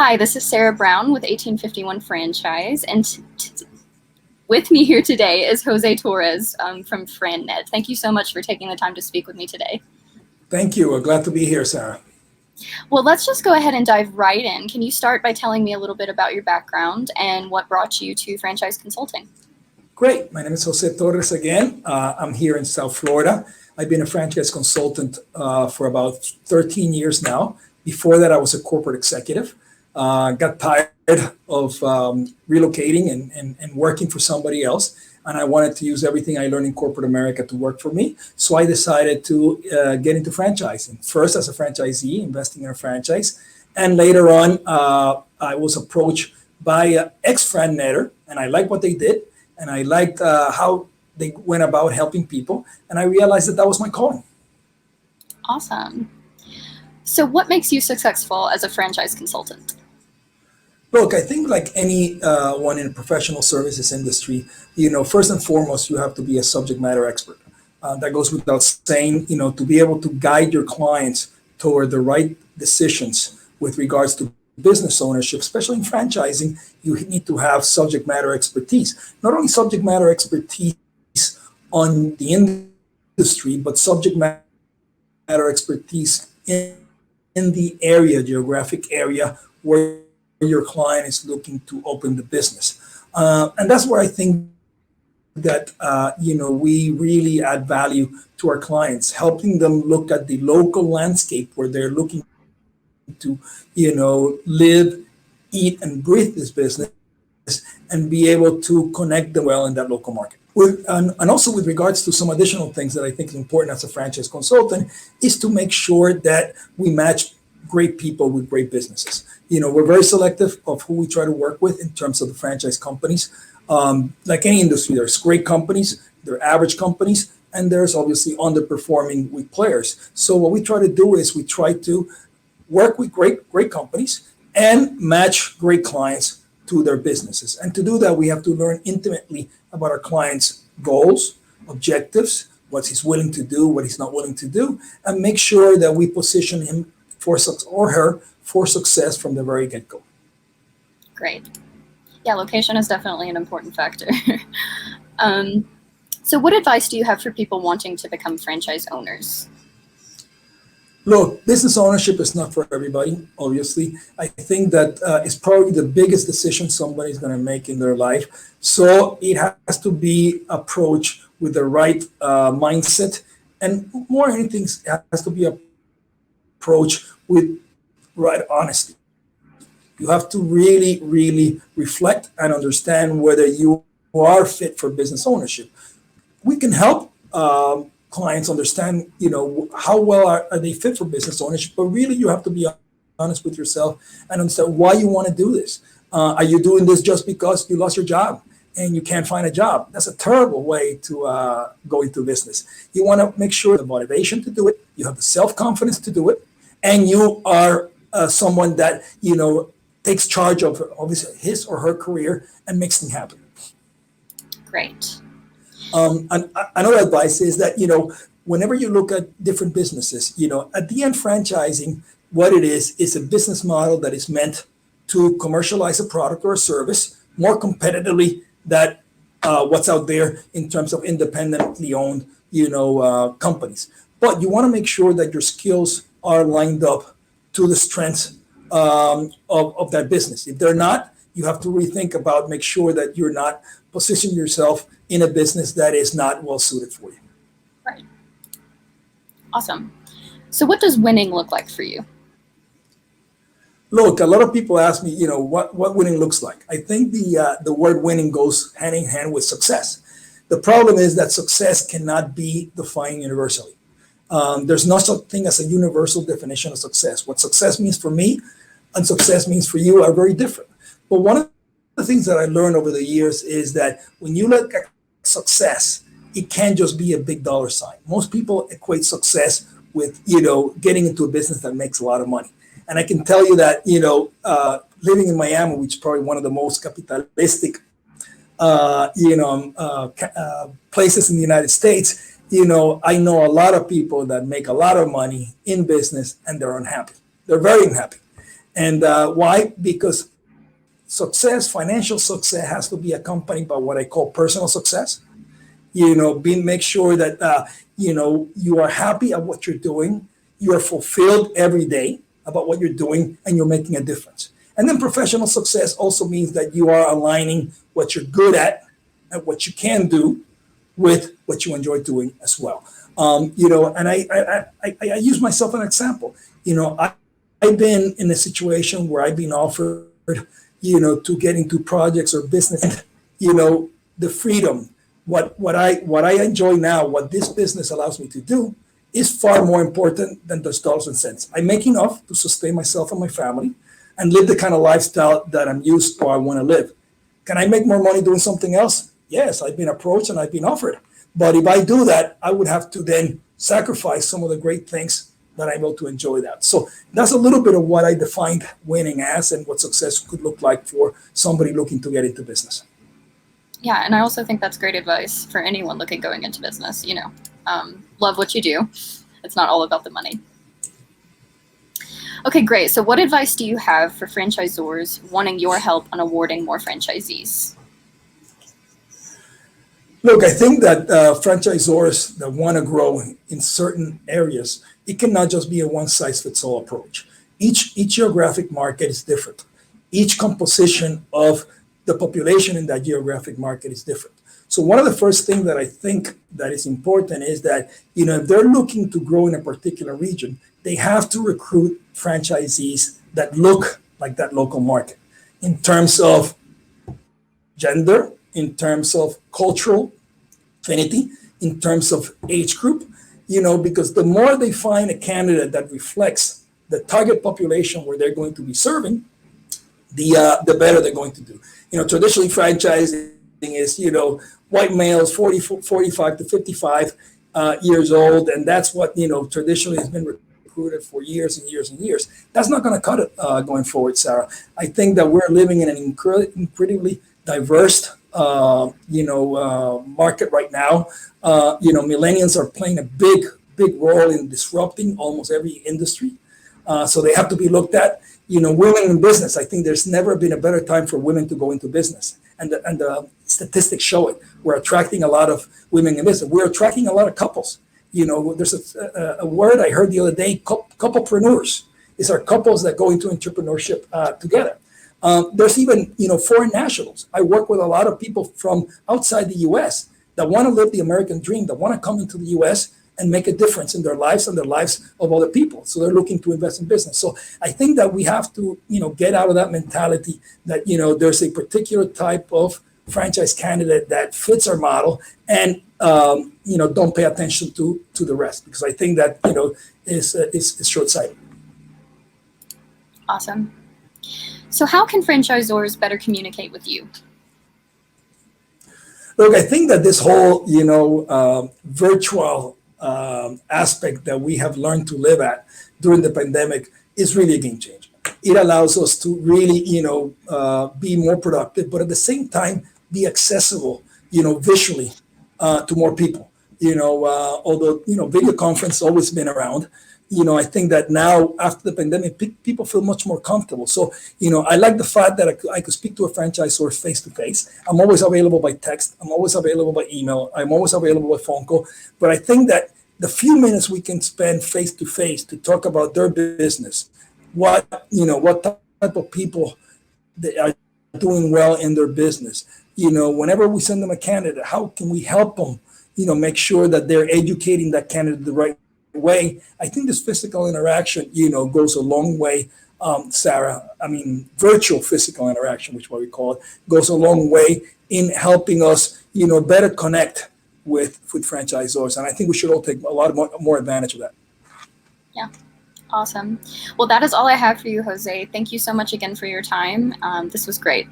Hi, this is Sarah Brown with 1851 Franchise, and with me here today is Jose Torres from FranNet. Thank you so much for taking the time to speak with me today. Thank you. We're glad to be here, Sarah. Well, let's just go ahead and dive right in. Can you start by telling me a little bit about your background and what brought you to franchise consulting? Great. My name is Jose Torres again. I'm here in South Florida. I've been a franchise consultant for about 13 years now. Before that, I was a corporate executive. Got tired of relocating and working for somebody else. And I wanted to use everything I learned in corporate America to work for me. So I decided to get into franchising. First as a franchisee, investing in a franchise. And later on, I was approached by an ex-FranNetter, and I liked what they did. And I liked how they went about helping people. And I realized that that was my calling. Awesome. So what makes you successful as a franchise consultant? Look, I think like anyone in the professional services industry, first and foremost, you have to be a subject matter expert. That goes without saying, to be able to guide your clients toward the right decisions with regards to business ownership, especially in franchising, you need to have subject matter expertise. Not only subject matter expertise on the industry, but subject matter expertise in the area, geographic area where your client is looking to open the business. And that's where I think that, we really add value to our clients, helping them look at the local landscape where they're looking to, live, eat, and breathe this business and be able to connect them well in that local market. And also with regards to some additional things that I think is important as a franchise consultant is to make sure that we match great people with great businesses. We're very selective of who we try to work with in terms of the franchise companies. Like any industry, there's great companies, there are average companies, and there's obviously underperforming weak players. So what we try to do is we try to work with great companies and match great clients to their businesses. And to do that, we have to learn intimately about our client's goals, objectives, what he's willing to do, what he's not willing to do, and make sure that we position him or her for success from the very get-go. Great. Yeah, location is definitely an important factor. So what advice do you have for people wanting to become franchise owners? Look, business ownership is not for everybody, obviously. I think that it's probably the biggest decision somebody's going to make in their life. So it has to be approached with the right mindset. And more than anything, it has to be approached with right honesty. You have to really, really reflect and understand whether you are fit for business ownership. We can help clients understand, how well are they fit for business ownership, but really you have to be honest with yourself and understand why you want to do this. Are you doing this just because you lost your job and you can't find a job? That's a terrible way to go into business. You want to make sure the motivation to do it, you have the self-confidence to do it, and you are someone that, takes charge of obviously his or her career and makes things happen. Great. And another advice is that, whenever you look at different businesses, at the end, franchising, what it is a business model that is meant to commercialize a product or a service more competitively than what's out there in terms of independently owned, companies. But you want to make sure that your skills are lined up to the strengths of that business. If they're not, you have to rethink about, make sure that you're not positioning yourself in a business that is not well suited for you. Right. Awesome. So what does winning look like for you? Look, a lot of people ask me, what winning looks like. I think the word winning goes hand in hand with success. The problem is that success cannot be defined universally. There's no such thing as a universal definition of success. What success means for me and success means for you are very different. But one of the things that I learned over the years is that when you look at success, it can't just be a big dollar sign. Most people equate success with, getting into a business that makes a lot of money. And I can tell you that, living in Miami, which is probably one of the most capitalistic, places in the United States, I know a lot of people that make a lot of money in business and they're unhappy. They're very unhappy. And why? Because success, financial success, has to be accompanied by what I call personal success. Make sure that you are happy at what you're doing, you are fulfilled every day about what you're doing, and you're making a difference. And then professional success also means that you are aligning what you're good at and what you can do with what you enjoy doing as well. And I use myself as an example. I've been in a situation where I've been offered, to get into projects or business, the freedom, what I enjoy now, what this business allows me to do is far more important than those dollars and cents. I make enough to sustain myself and my family and live the kind of lifestyle that I'm used or I want to live. Can I make more money doing something else? Yes, I've been approached and I've been offered. But if I do that, I would have to then sacrifice some of the great things that I'm able to enjoy that. So that's a little bit of what I defined winning as and what success could look like for somebody looking to get into business. Yeah, and I also think that's great advice for anyone going into business. Love what you do. It's not all about the money. Okay, great. So what advice do you have for franchisors wanting your help on awarding more franchisees? Look, I think that franchisors that want to grow in certain areas, it cannot just be a one-size-fits-all approach. Each geographic market is different. Each composition of the population in that geographic market is different. So one of the first things that I think that is important is that, if they're looking to grow in a particular region, they have to recruit franchisees that look like that local market in terms of gender, in terms of cultural affinity, in terms of age group, because the more they find a candidate that reflects the target population where they're going to be serving, the better they're going to do. Traditionally franchising is, white males 45 to 55 years old, and that's what, traditionally has been recruited for years and years and years. That's not going to cut it going forward, Sarah. I think that we're living in an incredibly diverse market right now. Millennials are playing a big role in disrupting almost every industry. So they have to be looked at. Women in business, I think there's never been a better time for women to go into business. And the statistics show it. We're attracting a lot of women in business. We're attracting a lot of couples. There's a word I heard the other day, couplepreneurs. These are couples that go into entrepreneurship together. There's even, foreign nationals. I work with a lot of people from outside the U.S. that want to live the American dream, that want to come into the U.S. and make a difference in their lives and the lives of other people. So they're looking to invest in business. So I think that we have to, get out of that mentality that, there's a particular type of franchise candidate that fits our model and, don't pay attention to the rest, because I think that, is short-sighted. Awesome. So how can franchisors better communicate with you? Look, I think that this whole, virtual aspect that we have learned to live at during the pandemic is really a game changer. It allows us to really, be more productive, but at the same time, be accessible, visually to more people. Although, video conference has always been around, I think that now after the pandemic, people feel much more comfortable. So, I like the fact that I could speak to a franchisor face to face. I'm always available by text. I'm always available by email. I'm always available by phone call. But I think that the few minutes we can spend face to face to talk about their business, what type of people they are doing well in their business, whenever we send them a candidate, how can we help them, make sure that they're educating that candidate the right way. I think this physical interaction, goes a long way, Sarah. I mean, virtual physical interaction, which is what we call it, goes a long way in helping us, better connect with franchisors. And I think we should all take a lot more advantage of that. Yeah. Awesome. Well, that is all I have for you, Jose. Thank you so much again for your time. This was great.